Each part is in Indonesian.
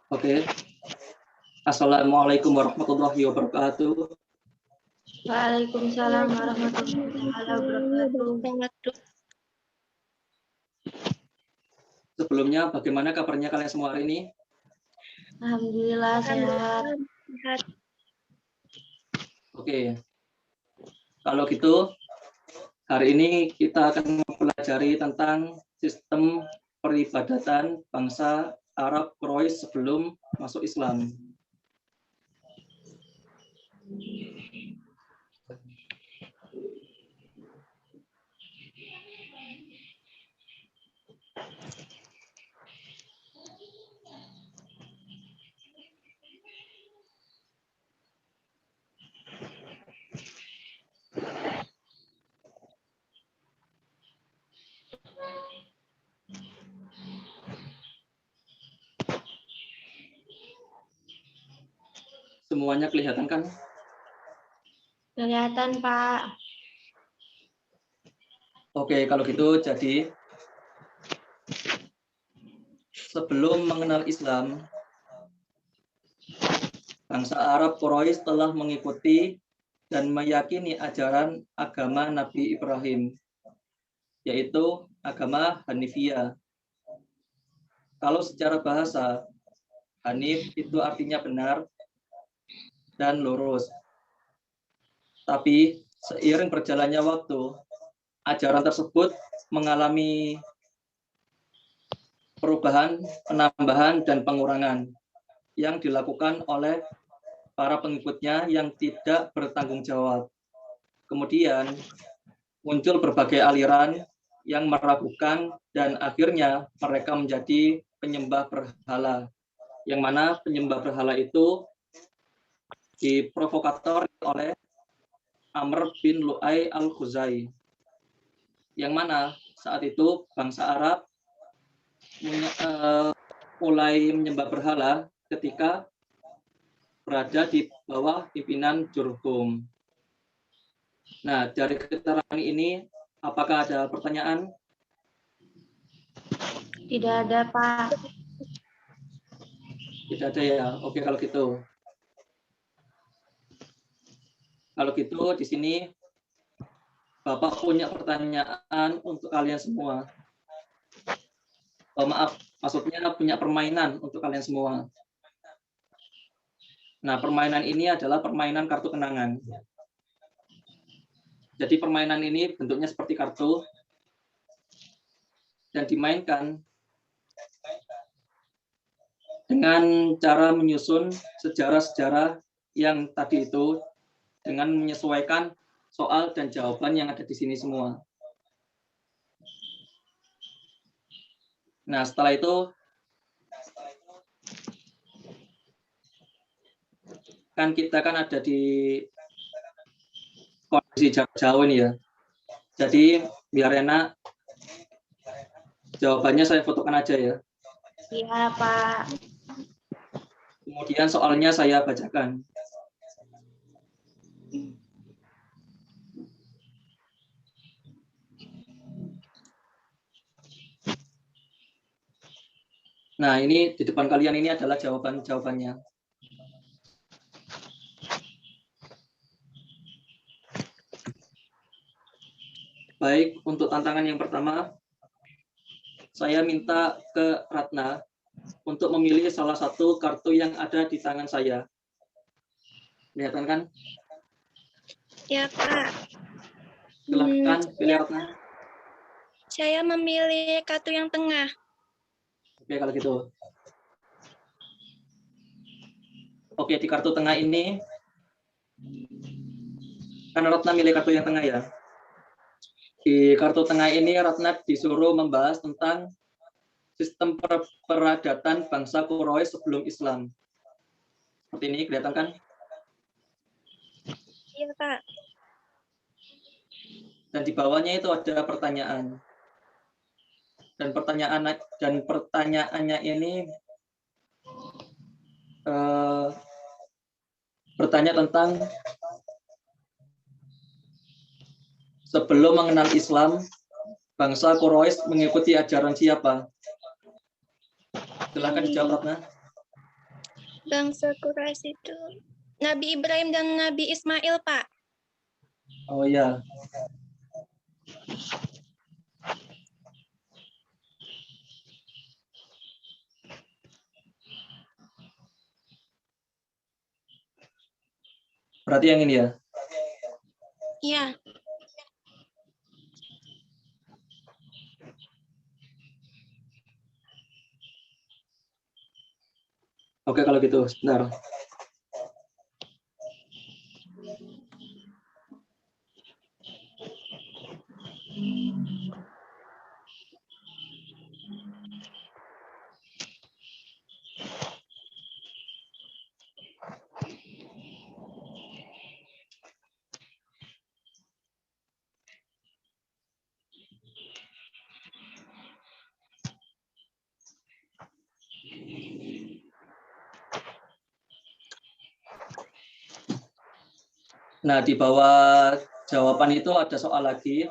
Oke. Assalamualaikum warahmatullahi wabarakatuh. Waalaikumsalam warahmatullahi wabarakatuh. Sebelumnya, bagaimana kabarnya kalian semua hari ini? Alhamdulillah sehat. Oke. Kalau gitu, hari ini kita akan mempelajari tentang sistem peribadatan bangsa Arab Quraisy sebelum masuk Islam. Semuanya kelihatan kan? Kelihatan, Pak. Oke, kalau gitu jadi sebelum mengenal Islam, bangsa Arab Quraisy telah mengikuti dan meyakini ajaran agama Nabi Ibrahim, yaitu agama Hanifiyah. Kalau secara bahasa, Hanif itu artinya benar dan lurus. Tapi seiring berjalannya waktu, ajaran tersebut mengalami perubahan, penambahan, dan pengurangan yang dilakukan oleh para pengikutnya yang tidak bertanggung jawab. Kemudian muncul berbagai aliran yang meragukan dan akhirnya mereka menjadi penyembah berhala. Yang mana penyembah berhala itu diprovokator oleh Amr bin Lu'ay al-Khuzai. Yang mana saat itu bangsa Arab mulai menyembah berhala ketika berada di bawah pimpinan Jurhum. Nah, dari keterangan ini, apakah ada pertanyaan? Tidak ada, Pak. Tidak ada ya. Oke, kalau gitu. Kalau gitu, di sini Bapak punya pertanyaan untuk kalian semua. Oh, maaf, maksudnya punya permainan untuk kalian semua. Nah, permainan ini adalah permainan kartu kenangan. Jadi permainan ini bentuknya seperti kartu dan dimainkan dengan cara menyusun sejarah-sejarah yang tadi itu dengan menyesuaikan soal dan jawaban yang ada di sini semua. Nah, setelah itu kan kita kan ada di kondisi jarak jauh ini ya. Jadi biar enak, jawabannya saya fotokan aja ya. Iya, Pak. Kemudian soalnya saya bacakan. Nah, ini di depan kalian ini adalah jawaban-jawabannya. Baik, untuk tantangan yang pertama, saya minta ke Ratna untuk memilih salah satu kartu yang ada di tangan saya. Kelihatan kan? Ya, Pak. Silahkan pilih Ratna. Saya memilih kartu yang tengah. Oke, kalau gitu. Oke, di kartu tengah ini, kan Ratna milih kartu yang tengah ya. Di kartu tengah ini, Ratna disuruh membahas tentang sistem peradatan bangsa Quraisy sebelum Islam. Seperti ini, kelihatan kan? Iya, Pak. Dan di bawahnya itu ada pertanyaan. Dan pertanyaannya ini bertanya tentang sebelum mengenal Islam, bangsa Quraisy mengikuti ajaran siapa? Silakan dijawab, Ratna. Bangsa Quraisy itu Nabi Ibrahim dan Nabi Ismail, Pak. Oh ya. Berarti yang ini ya. Iya. Oke kalau gitu, sebentar. Nah, di bawah jawaban itu ada soal lagi.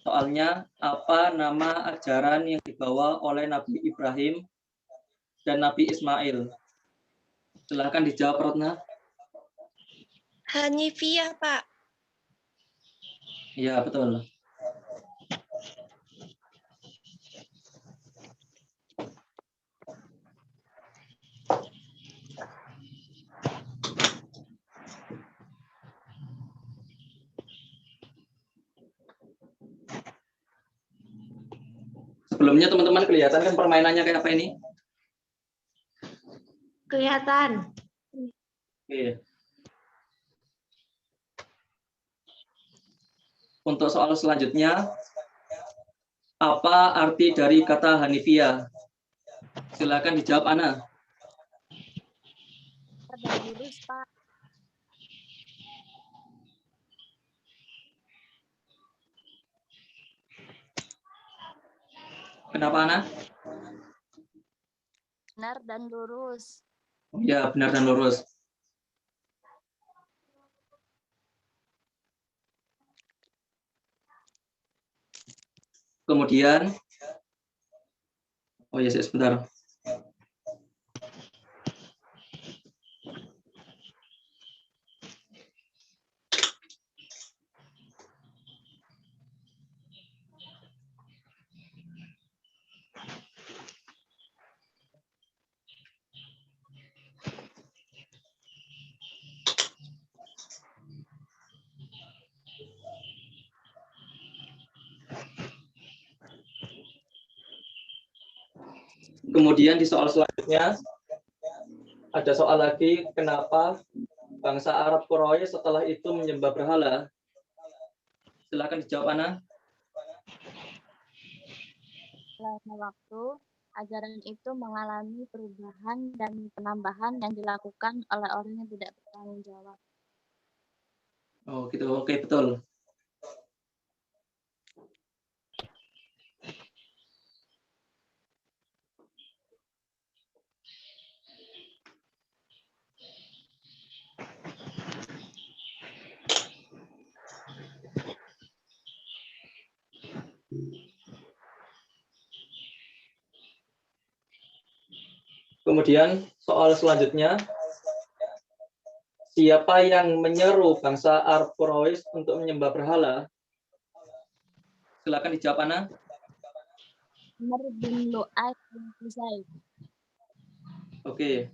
Soalnya, apa nama ajaran yang dibawa oleh Nabi Ibrahim dan Nabi Ismail? Silahkan dijawab, Rotna. Hanifiyah, Pak. Iya, betul. Sebelumnya teman-teman kelihatan kan permainannya kayak apa ini? Kelihatan. Oke. Untuk soal selanjutnya, apa arti dari kata Hanifiyah? Silakan dijawab, Ana. Lurus, Pak. Kenapa, Ana? Benar dan lurus. Oh, ya, benar dan lurus. Kemudian, oh ya, sebentar. Kemudian di soal selanjutnya, ada soal lagi, kenapa bangsa Arab Quraisy setelah itu menyembah berhala? Silakan dijawab, Ana. Selama waktu, ajaran itu mengalami perubahan dan penambahan yang dilakukan oleh orang yang tidak bertanggung jawab. Oh, gitu. Oke, betul. Kemudian soal selanjutnya, siapa yang menyeru bangsa Arab Quraisy untuk menyembah berhala? Silakan dijawab, Ana. Umar bin Lu'ay bin Husayn. Oke.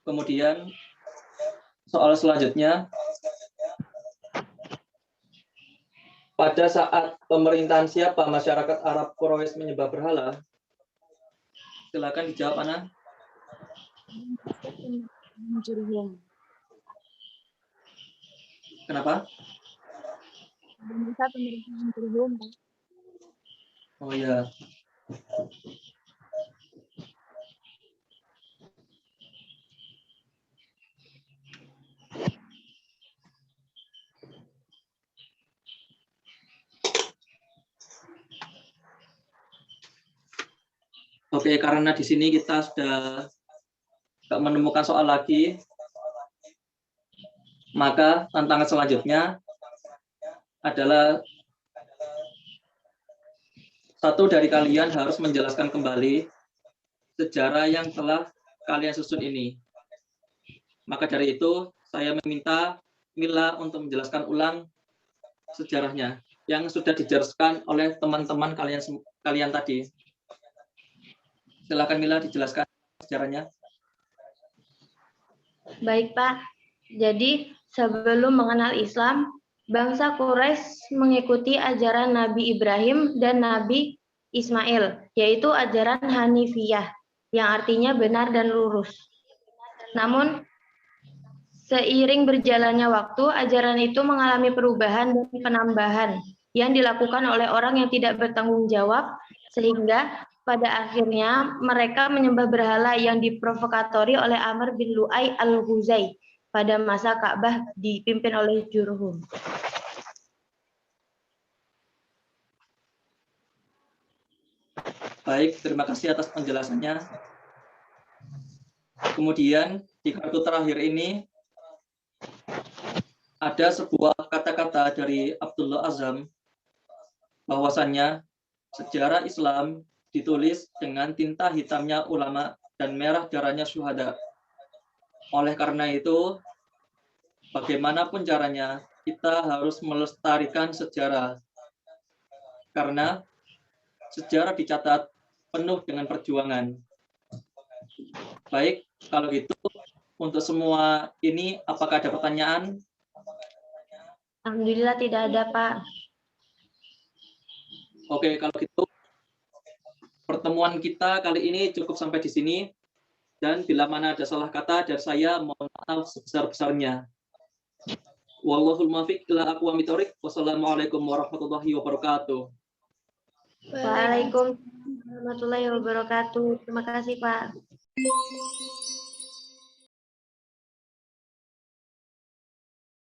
Kemudian soal selanjutnya, pada saat pemerintahan siapa masyarakat Arab Quraisy menyembah berhala? Silakan dijawab, Ana. Jurhum. Kenapa? Masa pemerintahan Jurhum. Oh ya. Oke, karena di sini kita sudah nggak menemukan soal lagi, maka tantangan selanjutnya adalah satu dari kalian harus menjelaskan kembali sejarah yang telah kalian susun ini. Maka dari itu, saya meminta Mila untuk menjelaskan ulang sejarahnya yang sudah dijelaskan oleh teman-teman kalian tadi. Silakan Mila dijelaskan sejarahnya. Baik, Pak. Jadi, sebelum mengenal Islam, bangsa Quraisy mengikuti ajaran Nabi Ibrahim dan Nabi Ismail, yaitu ajaran Hanifiyah, yang artinya benar dan lurus. Namun, seiring berjalannya waktu, ajaran itu mengalami perubahan dan penambahan yang dilakukan oleh orang yang tidak bertanggung jawab, sehingga pada akhirnya mereka menyembah berhala yang diprovokatori oleh Amr bin Lu'ay al-Ghuzai pada masa Ka'bah dipimpin oleh Jurhum. Baik, terima kasih atas penjelasannya. Kemudian di kartu terakhir ini ada sebuah kata-kata dari Abdullah Azam bahwasannya sejarah Islam ditulis dengan tinta hitamnya ulama dan merah darahnya syuhada. Oleh karena itu, bagaimanapun caranya, kita harus melestarikan sejarah. Karena sejarah dicatat penuh dengan perjuangan. Baik, kalau gitu, untuk semua ini, apakah ada pertanyaan? Alhamdulillah tidak ada, Pak. Oke, kalau gitu, pertemuan kita kali ini cukup sampai di sini. Dan bila mana ada salah kata dari saya, mohon maaf sebesar-besarnya. Wallahul muwaffiq ila aqwamit thoriq. Wassalamualaikum warahmatullahi wabarakatuh. Waalaikumsalam warahmatullahi wabarakatuh. Terima kasih, Pak.